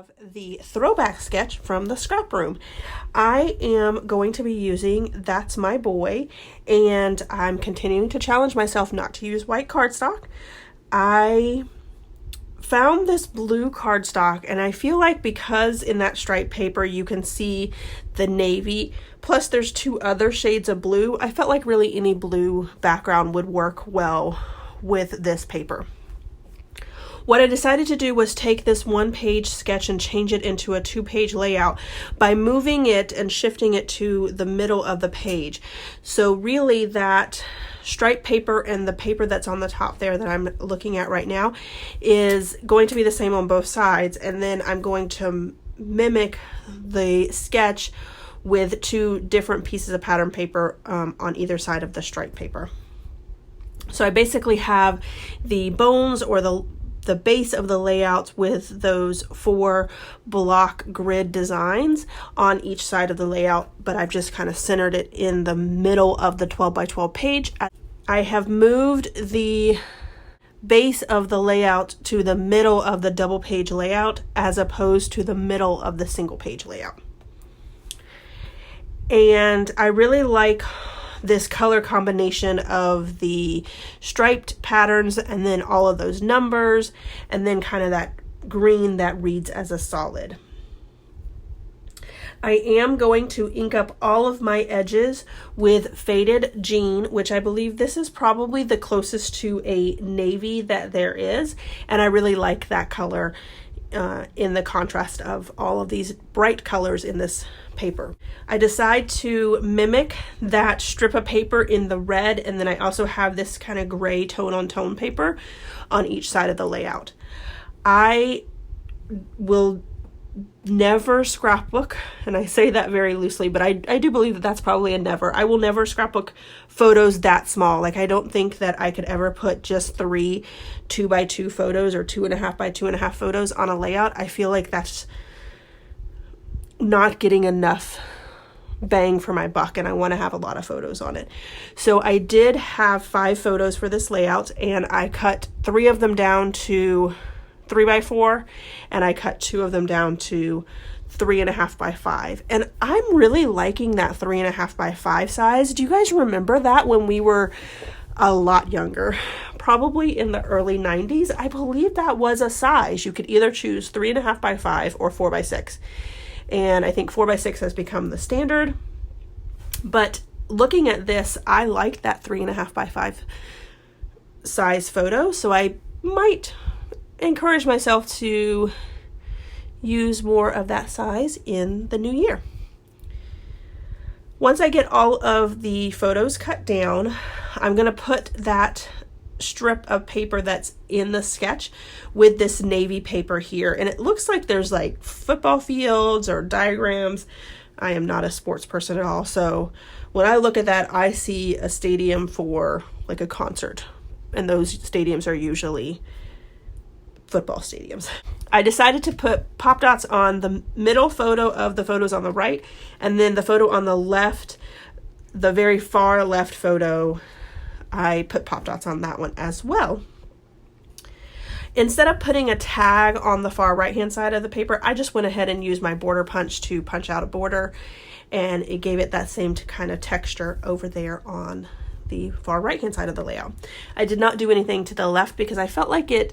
have the throwback sketch from the scrap room. I am going to be using That's My Boy, and I'm continuing to challenge myself not to use white cardstock. I found this blue cardstock, and I feel like because in that striped paper you can see the navy, plus there's two other shades of blue, I felt like really any blue background would work well with this paper. What I decided to do was take this one-page sketch and change it into a two-page layout by moving it and shifting it to the middle of the page. So really that striped paper and the paper that's on the top there that I'm looking at right now is going to be the same on both sides, and then I'm going to mimic the sketch with two different pieces of pattern paper on either side of the striped paper. So I basically have the bones or the base of the layouts with those 4 block grid designs on each side of the layout, but I've just kind of centered it in the middle of the 12 by 12 page. I have moved the base of the layout to the middle of the double page layout as opposed to the middle of the single page layout. And I really like this color combination of the striped patterns and then all of those numbers and then kind of that green that reads as a solid. I am going to ink up all of my edges with Faded Jean, which I believe this is probably the closest to a navy that there is, and I really like that color in the contrast of all of these bright colors in this paper. I decide to mimic that strip of paper in the red, and then I also have this kind of gray tone on tone paper on each side of the layout. I will never scrapbook, and I say that very loosely, but I do believe that that's probably a never. I will never scrapbook photos that small. Like, I don't think that I could ever put just 3 2x2 photos or 2.5 by 2.5 photos on a layout. I feel like that's not getting enough bang for my buck, and I want to have a lot of photos on it. So I did have 5 photos for this layout, and I cut 3 of them down to 3x4, and I cut 2 of them down to 3.5x5. And I'm really liking that 3.5x5 size. Do you guys remember that when we were a lot younger? Probably in the early 90s. I believe that was a size. You could either choose 3.5x5 or 4x6. And I think 4x6 has become the standard. But looking at this, I like that 3.5x5 size photo. So I might encourage myself to use more of that size in the new year. Once I get all of the photos cut down, I'm going to put that strip of paper that's in the sketch with this navy paper here, and it looks like there's like football fields or diagrams. I am not a sports person at all, so when I look at that, I see a stadium for like a concert, and those stadiums are usually football stadiums. I decided to put pop dots on the middle photo of the photos on the right, and then the photo on the left, the very far left photo, I put pop dots on that one as well. Instead of putting a tag on the far right hand side of the paper, I just went ahead and used my border punch to punch out a border, and it gave it that same kind of texture over there on the far right hand side of the layout. I did not do anything to the left because I felt like it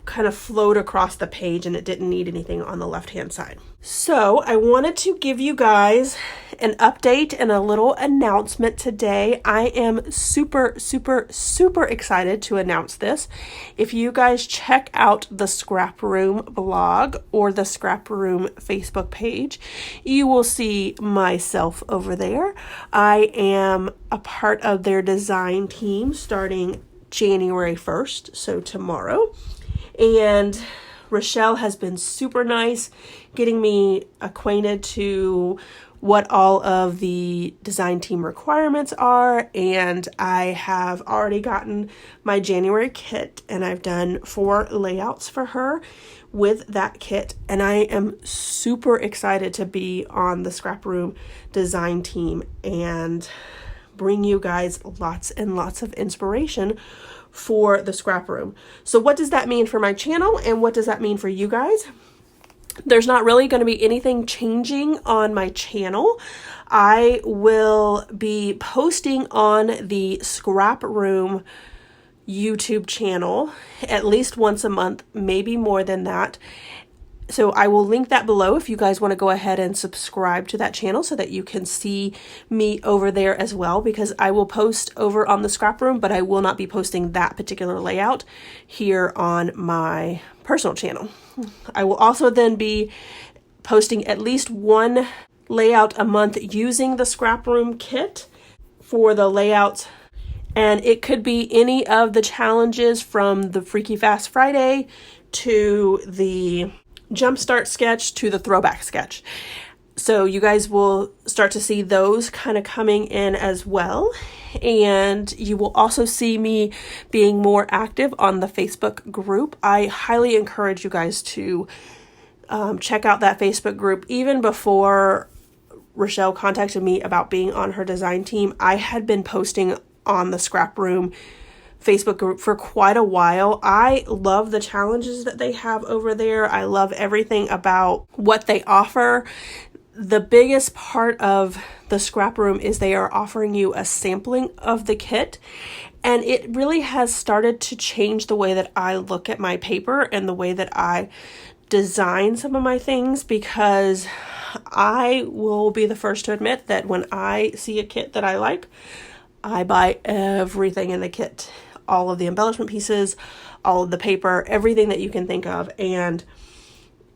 kind of flowed across the page and it didn't need anything on the left hand side. So I wanted to give you guys an update and a little announcement today. I am super excited to announce this. If you guys check out the Scrap Room blog or the Scrap Room Facebook page, you will see myself over there. I am a part of their design team starting January 1st, so tomorrow. And Rochelle has been super nice getting me acquainted to what all of the design team requirements are, and I have already gotten my January kit, and I've done 4 layouts for her with that kit, and I am super excited to be on the Scrap Room design team and bring you guys lots and lots of inspiration for the Scrap Room. So what does that mean for my channel, and what does that mean for you guys? There's not really going to be anything changing on my channel. I will be posting on the Scrap Room YouTube channel at least once a month, maybe more than that. So I will link that below if you guys want to go ahead and subscribe to that channel so that you can see me over there as well, because I will post over on the Scrap Room, but I will not be posting that particular layout here on my personal channel. I will also then be posting at least one layout a month using the Scrap Room kit for the layouts. And it could be any of the challenges from the Freaky Fast Friday to the Jumpstart sketch to the throwback sketch. So you guys will start to see those kind of coming in as well. And you will also see me being more active on the Facebook group. I highly encourage you guys to check out that Facebook group. Even before Rochelle contacted me about being on her design team, I had been posting on the Scrap Room Facebook group for quite a while. I love the challenges that they have over there. I love everything about what they offer. The biggest part of the Scrap Room is they are offering you a sampling of the kit, and it really has started to change the way that I look at my paper and the way that I design some of my things, because I will be the first to admit that when I see a kit that I like, I buy everything in the kit. All of the embellishment pieces, all of the paper, everything that you can think of. And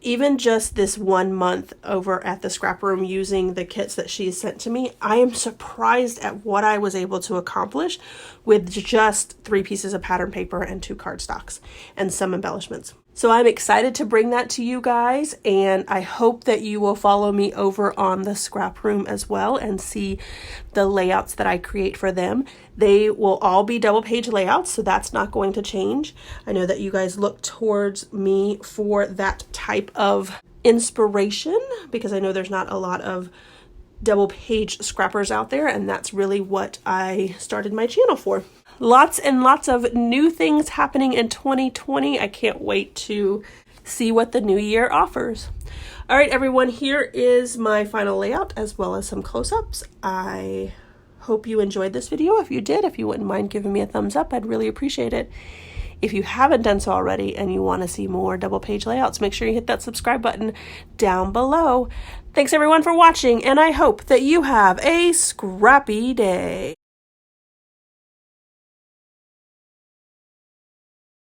even just this 1 month over at the Scrap Room using the kits that she sent to me, I am surprised at what I was able to accomplish with just 3 pieces of pattern paper and 2 cardstocks and some embellishments. So I'm excited to bring that to you guys, and I hope that you will follow me over on the Scrap Room as well and see the layouts that I create for them. They will all be double page layouts, so that's not going to change. I know that you guys look towards me for that type of inspiration, because I know there's not a lot of double page scrappers out there, and that's really what I started my channel for. Lots and lots of new things happening in 2020. I can't wait to see what the new year offers. All right, everyone, here is my final layout as well as some close-ups. I hope you enjoyed this video. If you did, if you wouldn't mind giving me a thumbs up, I'd really appreciate it. If you haven't done so already and you want to see more double page layouts, make sure you hit that subscribe button down below. Thanks everyone for watching, and I hope that you have a scrappy day.